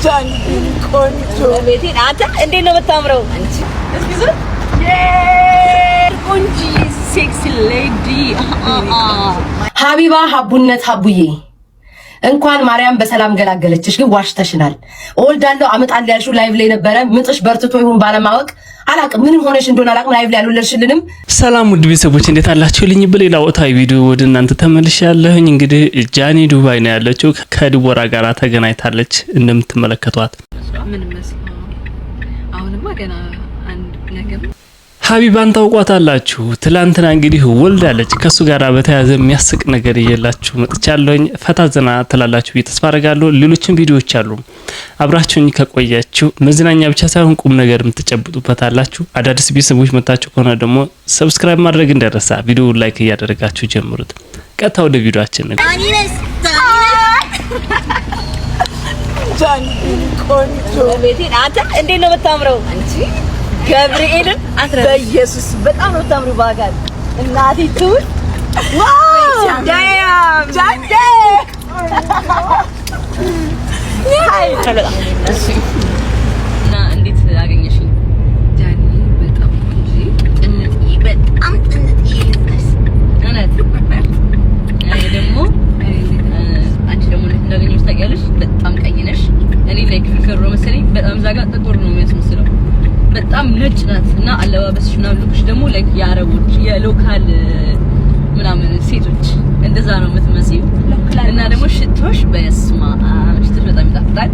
ጃኒ ቆንጆ ቤቴን አንተ እንዴት ነው የምታምረው አንቺ እስኪ ዞር ቆንጆ ሴክሲ ሌዲ ሀቢባ ሀቡነት ሀቡዬ እንኳን ማርያም በሰላም ገላገለችሽ። ግን ዋሽተሽናል። እወልዳለሁ አመጣለሁ ያልሽው ላይቭ ላይ ነበረ። ምጥሽ በርትቶ ይሁን ባለማወቅ አላቅም ምን ሆነሽ እንደሆነ አላቅም። ላይቭ ላይ ያልወለድሽልንም። ሰላም ውድ ቤተሰቦች እንዴት አላችሁልኝ? በሌላ ወቅታዊ ቪዲዮ ወደ እናንተ ተመልሻለሁኝ። እንግዲህ ጃኒ ዱባይ ነው ያለችው። ከዲቦራ ጋር ተገናኝታለች እንደምትመለከቷት። ምን መስለው አሁንማ ገና አንድ ነገር ሀቢባን ታውቋታላችሁ። ትላንትና እንግዲህ ወልዳለች። ከሱ ጋር በተያያዘ የሚያስቅ ነገር እየላችሁ መጥቻለሁኝ። ፈታ ዘና ትላላችሁ ተስፋ አደርጋለሁ። ሌሎችም ቪዲዮዎች አሉ። አብራችሁኝ ከቆያችሁ መዝናኛ ብቻ ሳይሆን ቁም ነገር የምትጨብጡበት አላችሁ። አዳዲስ ቤተሰቦች መጣችሁ ከሆነ ደግሞ ሰብስክራይብ ማድረግ እንዳይረሳ፣ ቪዲዮ ላይክ እያደረጋችሁ ጀምሩት። ቀጥታ ወደ ቪዲዮአችን ነው። ጃኒ ቆንጆ ቤቴን አንተ እንዴት ነው የምታምረው አንቺ ገብርኤልን በኢየሱስ በጣም ነው ታምሩ ባጋል እናቴ ትውል ዋው ዳያም ጃኒ ሃይ እሺ እና እንዴት አገኘሽኝ ጃኒ በጣም ቆንጆ ጥንጥዬ በጣም ጥንጥዬ ልጅ እውነት ደግሞ አንቺ ደግሞ እንዳገኘሽ ታውቂያለሽ በጣም ቀይ ነሽ እኔ ላይክ ፍቅር ነው መሰለኝ በጣም ዛጋ ጥቁር ነው የሚያስመስለው በጣም ነጭ ናት እና አለባበስሽ ምናምን ልኩሽ ደግሞ ላይክ የአረቦች የሎካል ምናምን ሴቶች እንደዛ ነው የምትመስዪው እና ደግሞ ሽቶሽ በስማ ሽቶሽ በጣም ይጣፍጣል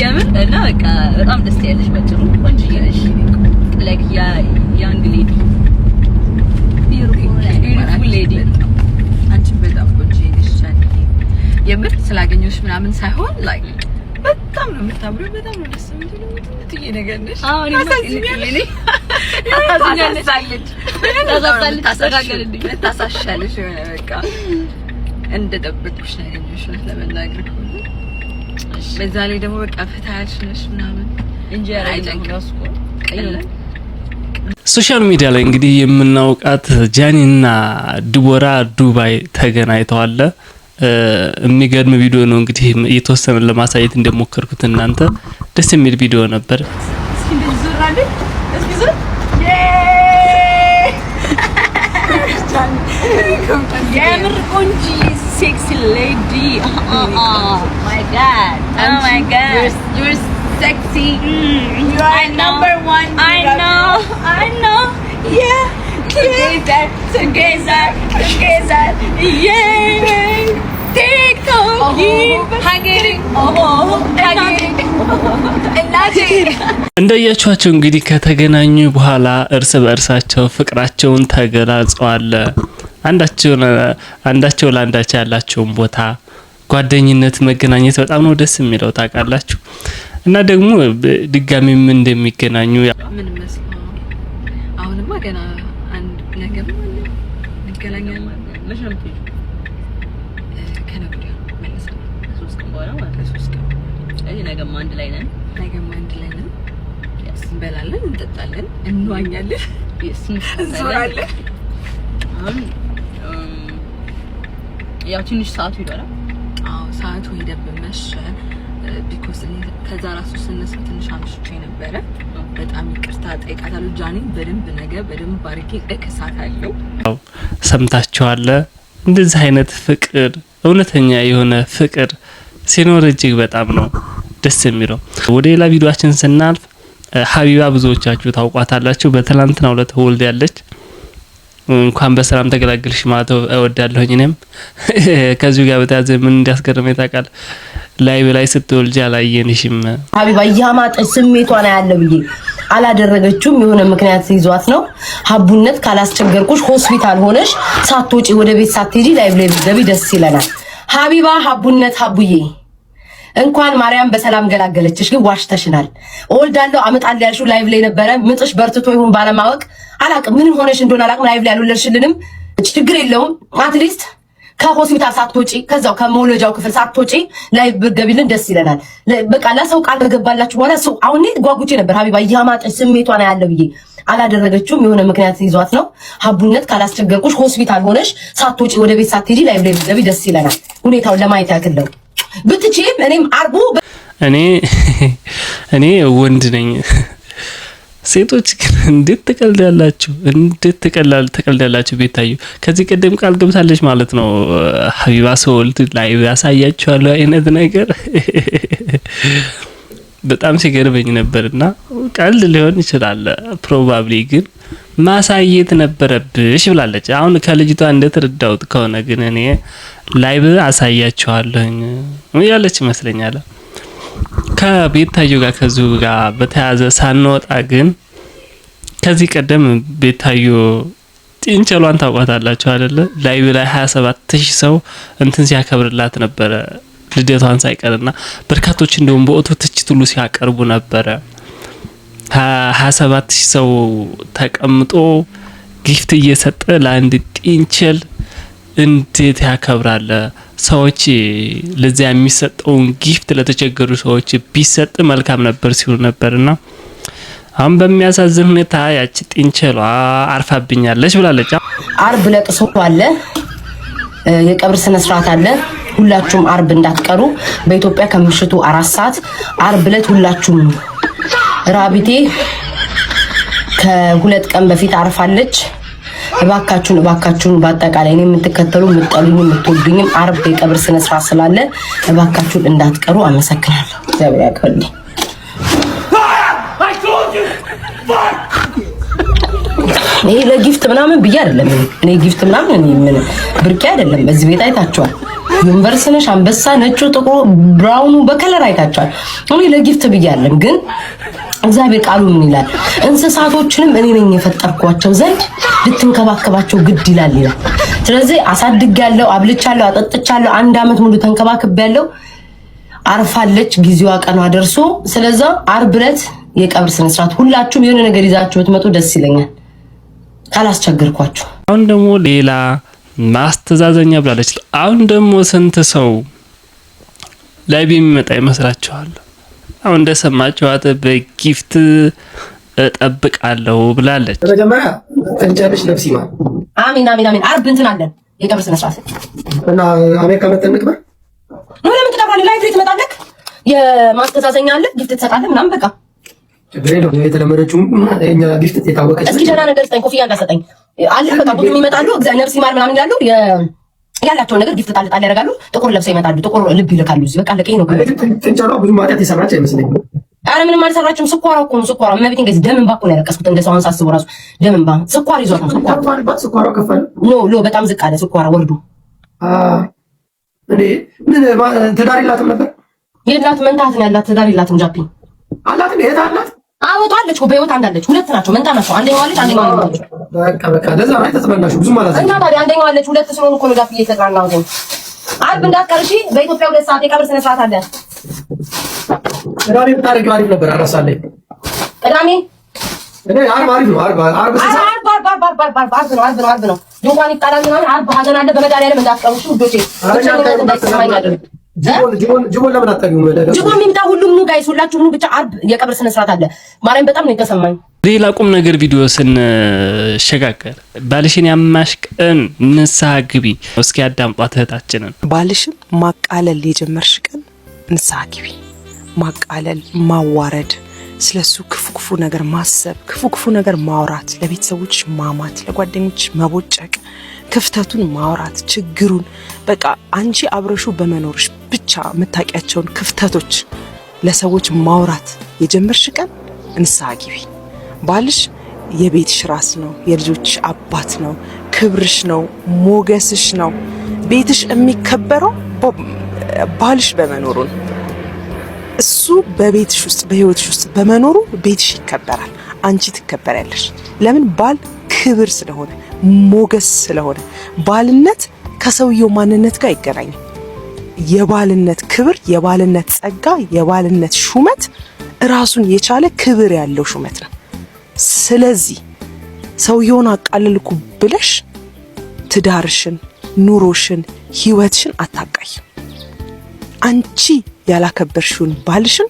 የምር እና በቃ በጣም ደስ ያለሽ በጥሩ ቆንጆ ነሽ ላይክ ያንግ ሌዲ ቢዩቲፉል ሌዲ አንቺ በጣም ቆንጆ ነሽ ጃኒ የምር ስላገኘሁሽ ምናምን ሳይሆን ላይክ በጣም ነው የምታምሪው በጣም ነው ደስ የሚለው ትዬ ነገር ነሽ አዎ እኔ ታሳጋገልኝ ታሳሻለሽ የሆነ በቃ እንደጠበቅኩሽ ነው ያገኘሁሽ ለመናገር በዛ ላይ ደግሞ በቃ ፈታ ያልሽ ነሽ ምናምን እንጀራ አይጨንቀውስ ቀይለ ሶሻል ሚዲያ ላይ እንግዲህ የምናውቃት ጃኒና ዲቦራ ዱባይ ተገናኝተዋል። የሚገርም ቪዲዮ ነው እንግዲህ እየተወሰነ ለማሳየት እንደሞከርኩት እናንተ ደስ የሚል ቪዲዮ ነበር። የምር ቆንጆ ሴክሲ ሌዲ ማይ ጋድ you're sexy you are number one I know yeah together yeah እንደያችኋቸው እንግዲህ ከተገናኙ በኋላ እርስ በእርሳቸው ፍቅራቸውን ተገላጸዋል። አንዳቸው ለአንዳቸው ያላቸውን ቦታ ጓደኝነት መገናኘት በጣም ነው ደስ የሚለው ታውቃላችሁ። እና ደግሞ ድጋሚም እንደሚገናኙ ምን መስለው አሁንማ ገና አንድ ነገር እንገናኛለን ለምን ነገም አንድ ላይ ነን እንበላለን እንጠጣለን እንዋኛለን እንዞራለን ያው ትንሽ ሰዓቱ ይደራል አዎ ሰዓቱ ሄደብን መሸ ቢኮዝ ከዛ ራሱ ስነሳ ትንሽ አምሽቼ ነበረ በጣም ይቅርታ ጠይቃታለሁ ጃኒ በደንብ ባርኬ እከሳታለሁ ሰምታችኋል እንደዚህ አይነት ፍቅር እውነተኛ የሆነ ፍቅር ሲኖር እጅግ በጣም ነው ደስ የሚለው። ወደ ሌላ ቪዲዮአችን ስናልፍ ሀቢባ ብዙዎቻችሁ ታውቋታላችሁ። በትላንትናው ዕለት ወልድ ያለች እንኳን በሰላም ተገላገልሽ ማለት እወዳለሁኝ። እኔም ከዚሁ ጋር በተያዘ ምን እንዲያስገርመኝ ታውቃል ላይቭ ላይ ስትወልጂ አላየንሽም ሀቢባ ያማጠች ስሜቷን ያለ ብዬ አላደረገችውም የሆነ ምክንያት ይዟት ነው ሀቡነት ካላስቸገርኩሽ ሆስፒታል ሆነሽ ሳትወጪ ወደ ቤት ሳትሄጂ ላይቭ ላይ ብትገቢ ደስ ይለናል። ሀቢባ ሀቡነት ሀቡዬ እንኳን ማርያም በሰላም ገላገለችሽ። ግን ዋሽተሽናል። እወልዳለሁ አመጣለሁ ያልሽው ላይቭ ላይ ነበረ። ምጥሽ በርትቶ ይሁን ባለማወቅ አላቅም ምን ሆነሽ እንደሆነ አላቅም። ላይቭ ላይ ያልወለድሽልንም ችግር የለውም አትሊስት ከሆስፒታል ሳትወጪ ከዛው ከመውለጃው ክፍል ሳትወጪ ላይቭ ብትገቢልን ደስ ይለናል። በቃ ለሰው ቃል ከገባላችሁ በኋላ ሰው አሁን ጓጉቼ ነበር ሀቢባ ያማጠች ስሜቷን ያለ ብዬ አላደረገችውም የሆነ ምክንያት ይዟት ነው ሀቡነት ካላስቸገርኩሽ ሆስፒታል ሆነሽ ሳትወጪ ወደ ቤት ሳትሄጂ ላይቭ ላይ ብትገቢ ደስ ይለናል። ሁኔታውን ለማየት ያክል ነው ብትችይም እኔም አርቡ እኔ ወንድ ነኝ። ሴቶች ግን እንዴት ትቀልዳላችሁ? እንዴት ትቀልዳላችሁ? ቤታዩ ከዚህ ቀደም ቃል ገብታለች ማለት ነው። ሀቢባ ሰውልት ላይ ያሳያችኋለሁ አይነት ነገር በጣም ሲገርበኝ ነበርና ቀልድ ሊሆን ይችላል ፕሮባብሊ፣ ግን ማሳየት ነበረብሽ ብላለች። አሁን ከልጅቷ እንደተረዳሁት ከሆነ ግን እኔ ላይቭ አሳያችኋለሁኝ ያለች ይመስለኛል። ከቤታዩ ጋር ከዚሁ ጋር በተያያዘ ሳንወጣ ግን ከዚህ ቀደም ቤታዩ ጢንቸሏን ታውቋታላችሁ አይደለ? ላይቭ ላይ 27000 ሰው እንትን ሲያከብርላት ነበረ ልደቷን ሳይቀርና በርካቶች እንደውም በኦቶ ትችት ሁሉ ሲያቀርቡ ነበረ። 27000 ሰው ተቀምጦ ጊፍት እየሰጠ ለአንድ ጢንቸል እንዴት ያከብራል? ሰዎች ለዚያ የሚሰጠውን ጊፍት ለተቸገሩ ሰዎች ቢሰጥ መልካም ነበር ሲሉ ነበርና አሁን በሚያሳዝን ሁኔታ ያቺ ጢንቸሏ አርፋብኛለች ብላለች። አርብ ለቅሶ አለ፣ የቀብር ስነ ስርዓት አለ። ሁላችሁም አርብ እንዳትቀሩ። በኢትዮጵያ ከምሽቱ 4 ሰዓት አርብ ዕለት ሁላችሁም። ራቢቴ ከ2 ቀን በፊት አርፋለች። እባካችሁን በአጠቃላይ እኔ የምትከተሉ የምትጠሉኝ የምትወዱኝም አርብ የቀብር ስነ ስርዓት ስላለ እባካችሁን እንዳትቀሩ። አመሰግናለሁ። እግዚአብሔር ያክብርልኝ። እኔ ለጊፍት ምናምን ብዬ አይደለም። እኔ ጊፍት ምናምን እኔ ምን ብርቄ አይደለም። በዚህ ቤት አይታችኋል። ዩኒቨርስ ነሽ፣ አንበሳ፣ ነጩ፣ ጥቁሩ፣ ብራውኑ በከለር አይታችኋል። እኔ ለጊፍት ብዬ አይደለም። ግን እግዚአብሔር ቃሉ ምን ይላል? እንስሳቶችንም እኔ ነኝ የፈጠርኳቸው ዘንድ ልትንከባከባቸው ግድ ይላል ይላል። ስለዚህ አሳድጋለሁ፣ አብልቻለሁ፣ አጠጥቻለሁ፣ 1 አመት ሙሉ ተንከባክቤያለሁ። አርፋለች፣ ጊዜዋ ቀኗ ደርሶ። ስለዛ አርብ ዕለት የቀብር ስነ ስርዓት ሁላችሁም የሆነ ነገር ይዛችሁ ብትመጡ ደስ ይለኛል፣ ካላስቸገርኳችሁ። አሁን ደግሞ ሌላ ማስተዛዘኛ ብላለች። አሁን ደግሞ ስንት ሰው ላይ የሚመጣ ይመስላችኋል? አሁን እንደሰማችኋት በጊፍት እጠብቃለሁ ብላለች። በመጀመሪያ እንጨርሽ ነፍሲ ማር አሚን አሚን አሚን። አርብ እንትን አለን የቀብር ስነ ስርዓት እና አሜሪካ መተን ንቅበር ነው። ለምን ትቀብራለህ? ላይፍ ላይ ትመጣለህ፣ የማስተዛዘኛ አለ፣ ጊፍት ትሰጣለህ ምናምን። በቃ ችግር የለውም። የተለመደችው የኛ ጊፍት የታወቀች። እስኪ ደህና ነገር ስጠኝ፣ ኮፍያ እንዳሰጠኝ አለ። በቃ ብዙ ይመጣሉ፣ ነፍሲ ማር ምናምን ይላሉ። ያላቸውን ነገር ጊፍት ጣል ጣል ያደርጋሉ። ጥቁር ለብሰው ይመጣሉ፣ ጥቁር ልብ ይልካሉ። እዚህ በቃ ለቀኝ ነው። ትንጨሏ ብዙ ማጥያት የሰራች አይመስለኝም። አረ ምንም አልሰራችም። ስኳሯ እኮ ነው ስኳሯ። መቤት እንግዲህ ደም እንባ እኮ ነው ያለቀስኩት። እንደ ሰው አንሳስበው ራሱ ደም እንባ። ስኳር ይዟት ነው ስኳሯ ከፈለ ኖ በጣም ዝቅ አለ ስኳሯ ወርዱ። እኔ ምን ትዳር የላትም ነበር? የላትም፣ መንታት ነው ያላት። ትዳር የላትም። ጃፒ አላት እንዴ? የት አላት? አወጣለች እኮ በህይወት አንዳለች። ሁለት ናቸው፣ መንታ ናቸው። አንደኛዋ አለች፣ አንደኛዋ አለች። በቃ ለዛ ነው ተስማናችሁ። ብዙ ማለት ነው። እና ታዲያ አንደኛዋ አለች፣ ሁለት ስለሆኑ እኮ ነው ጃፒ እየተዝናናሁ ነው። አርብ እንዳትቀርሺ። በኢትዮጵያ 2 ሰዓት የቀብር ስነ ስርዓት አለ። ቅዳሜ ብታደርጊው አሪፍ ነበር። አራሳለኝ ቅዳሜ እኔ አርብ አሪፍ ነው። አርብ ነው። ድንኳን ይጣላል ምናምን። አርብ ሀዘን አለ። በመድኃኒዓለም እንዳትቀርሺ ውዶቼ። ጅቦን ለምን አታውቂውም? ጅቦን የሚምጣ ሁሉም ኑ ጋይስ፣ ሁላችሁም ኑ ብቻ። አርብ የቀብር ስነ ስርዓት አለ። ማርያም በጣም ነው የተሰማኝ። ሌላ ቁም ነገር ቪዲዮ ስንሸጋገር ባልሽን ያማሽ ቀን ንስሐ ግቢ። እስኪ አዳምጧት እህታችንን። ባልሽን ማቃለል የጀመርሽ ቀን ንስሐ ግቢ። ማቃለል፣ ማዋረድ፣ ስለሱ ክፉ ነገር ማሰብ፣ ክፉ ነገር ማውራት፣ ለቤተሰቦች ማማት፣ ለጓደኞች መቦጨቅ፣ ክፍተቱን ማውራት፣ ችግሩን በቃ አንቺ አብረሹ በመኖርሽ ብቻ የምታውቂያቸውን ክፍተቶች ለሰዎች ማውራት የጀመርሽ ቀን ንስሐ ግቢ። ባልሽ የቤትሽ ራስ ነው፣ የልጆችሽ አባት ነው፣ ክብርሽ ነው፣ ሞገስሽ ነው። ቤትሽ የሚከበረው ባልሽ በመኖሩ ነው። እሱ በቤትሽ ውስጥ በህይወትሽ ውስጥ በመኖሩ ቤትሽ ይከበራል፣ አንቺ ትከበሪያለሽ። ለምን? ባል ክብር ስለሆነ፣ ሞገስ ስለሆነ። ባልነት ከሰውየው ማንነት ጋር አይገናኝም። የባልነት ክብር፣ የባልነት ጸጋ፣ የባልነት ሹመት ራሱን የቻለ ክብር ያለው ሹመት ነው። ስለዚህ ሰውየውን አቃለልኩ ብለሽ ትዳርሽን፣ ኑሮሽን፣ ህይወትሽን አታቃይ። አንቺ ያላከበርሽውን ባልሽን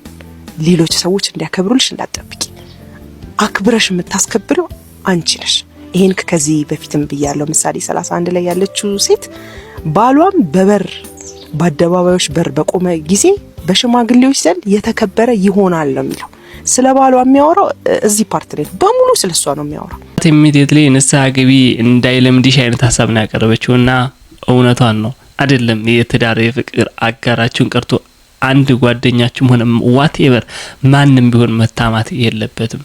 ሌሎች ሰዎች እንዲያከብሩልሽ እንዳትጠብቂ። አክብረሽ የምታስከብረው አንቺ ነሽ። ይሄን ከዚህ በፊትም ብያለሁ። ምሳሌ 31 ላይ ያለችው ሴት ባሏም በበር በአደባባዮች በር በቆመ ጊዜ በሽማግሌዎች ዘንድ የተከበረ ይሆናል ነው የሚለው። ስለ ባሏ የሚያወራው እዚህ ፓርት ላይ በሙሉ ስለሷ ነው የሚያወራው። ኢሚዲየትሊ ንስሐ ግቢ እንዳይለምድሽ አይነት ሀሳብ ነው ያቀረበችውና እውነቷን ነው። አይደለም የትዳር የፍቅር አጋራችሁን ቀርቶ አንድ ጓደኛችሁም ሆነ ዋትኤቨር ማንም ቢሆን መታማት የለበትም።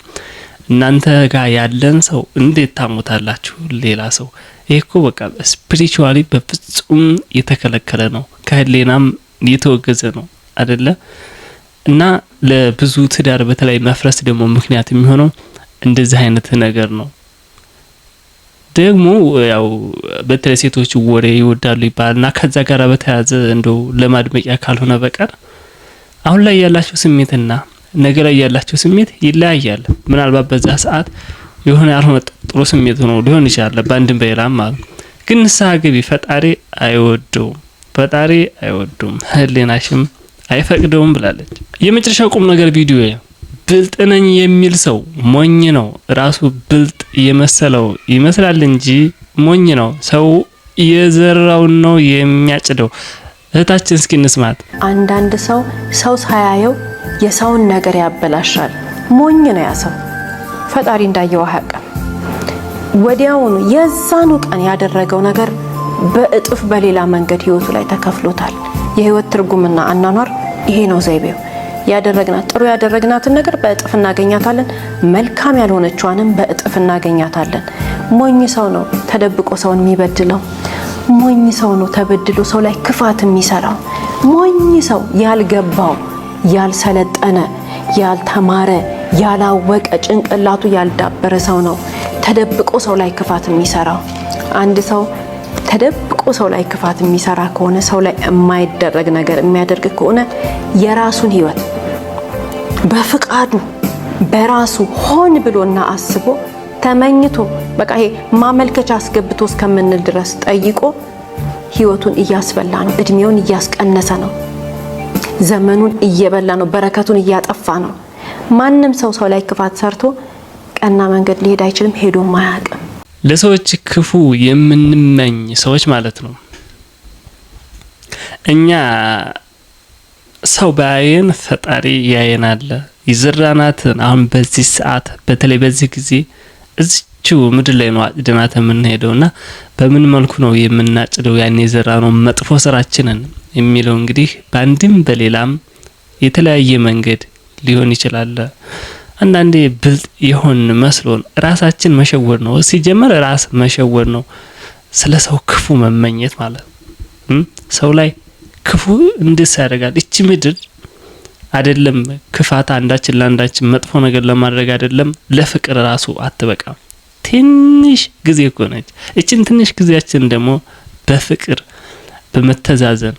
እናንተ ጋር ያለን ሰው እንዴት ታሙታላችሁ? ሌላ ሰው ይሄ እኮ በቃ ስፒሪቹዋሊ በፍጹም የተከለከለ ነው፣ ከህሊናም የተወገዘ ነው አይደለ? እና ለብዙ ትዳር በተለይ መፍረስ ደግሞ ምክንያት የሚሆነው እንደዚህ አይነት ነገር ነው። ደግሞ ያው በተለይ ሴቶች ወሬ ይወዳሉ ይባልና ከዛ ጋር በተያያዘ እንደው ለማድመቂያ ካልሆነ በቀር አሁን ላይ ያላችሁ ስሜትና ነገ ላይ ያላችሁ ስሜት ይለያያል። ምናልባት በዛ ሰዓት የሆነ ያልሆነ ጥሩ ስሜት ነው ሊሆን ይችላል በአንድም በሌላም ማለት ግን ንስሐ ግቢ። ፈጣሪ አይወደውም ህሊናሽም አይፈቅደውም ብላለች። የመጨረሻው ቁም ነገር ቪዲዮ ብልጥ ነኝ የሚል ሰው ሞኝ ነው። ራሱ ብልጥ የመሰለው ይመስላል እንጂ ሞኝ ነው። ሰው የዘራውን ነው የሚያጭደው። እህታችን እስኪ እንስማት። አንዳንድ ሰው ሳያየው የሰውን ነገር ያበላሻል። ሞኝ ነው ያ ሰው። ፈጣሪ እንዳየው አያውቅም። ወዲያውኑ የዛኑ ቀን ያደረገው ነገር በእጥፍ በሌላ መንገድ ህይወቱ ላይ ተከፍሎታል። የህይወት ትርጉምና አናኗር ይሄ ነው ዘይቤው። ጥሩ ያደረግናትን ነገር በእጥፍ እናገኛታለን፣ መልካም ያልሆነችዋንም በእጥፍ እናገኛታለን። ሞኝ ሰው ነው ተደብቆ ሰውን የሚበድለው። ሞኝ ሰው ነው ተበድሎ ሰው ላይ ክፋት የሚሰራው። ሞኝ ሰው ያልገባው፣ ያልሰለጠነ፣ ያልተማረ፣ ያላወቀ፣ ጭንቅላቱ ያልዳበረ ሰው ነው ተደብቆ ሰው ላይ ክፋት የሚሰራው። አንድ ሰው ተደብቆ ሰው ላይ ክፋት የሚሰራ ከሆነ፣ ሰው ላይ የማይደረግ ነገር የሚያደርግ ከሆነ የራሱን ህይወት በፍቃዱ በራሱ ሆን ብሎና አስቦ ተመኝቶ በቃ ይሄ ማመልከቻ አስገብቶ እስከምንል ድረስ ጠይቆ ህይወቱን እያስበላ ነው፣ እድሜውን እያስቀነሰ ነው፣ ዘመኑን እየበላ ነው፣ በረከቱን እያጠፋ ነው። ማንም ሰው ላይ ክፋት ሰርቶ ቀና መንገድ ሊሄድ አይችልም፣ ሄዶም አያውቅም። ለሰዎች ክፉ የምንመኝ ሰዎች ማለት ነው። እኛ ሰው ባያየን ፈጣሪ ያየናል። ይዘራናትን አሁን በዚህ ሰዓት በተለይ በዚህ ጊዜ እዚችው ምድር ላይ ነው አጭደናት የምንሄደውና በምን መልኩ ነው የምናጭደው ያን የዘራነው መጥፎ ስራችንን የሚለው እንግዲህ በአንድም በሌላም የተለያየ መንገድ ሊሆን ይችላል። አንዳንዴ ብልጥ ይሆን መስሎን ራሳችን መሸወድ ነው። ሲጀመር ራስ መሸወድ ነው፣ ስለ ሰው ክፉ መመኘት ማለት ሰው ላይ ክፉ እንድስ ያደርጋል። እቺ ምድር አይደለም ክፋት አንዳችን ለአንዳችን መጥፎ ነገር ለማድረግ አይደለም ለፍቅር ራሱ አትበቃም። ትንሽ ጊዜ እኮ ነች። እቺን ትንሽ ጊዜያችን ደግሞ በፍቅር በመተዛዘን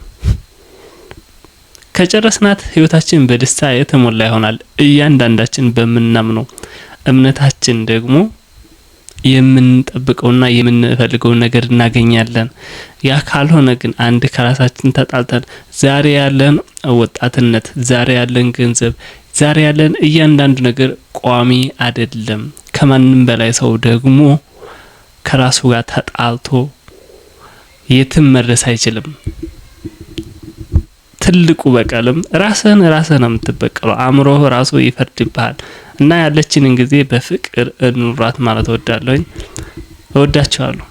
ከጨረስናት ህይወታችን በደስታ የተሞላ ይሆናል። እያንዳንዳችን በመናምነው እምነታችን ደግሞ የምንጠብቀውና የምንፈልገው ነገር እናገኛለን። ያ ካልሆነ ግን አንድ ከራሳችን ተጣልተን ዛሬ ያለን ወጣትነት፣ ዛሬ ያለን ገንዘብ፣ ዛሬ ያለን እያንዳንዱ ነገር ቋሚ አይደለም። ከማንም በላይ ሰው ደግሞ ከራሱ ጋር ተጣልቶ የትም መድረስ አይችልም። ትልቁ በቀልም ራስህን ነው የምትበቀለው። አእምሮህ ራሱ ይፈርድብሃል። እና ያለችንን ጊዜ በፍቅር እንኑራት ማለት እወዳለሁኝ። እወዳችኋለሁ።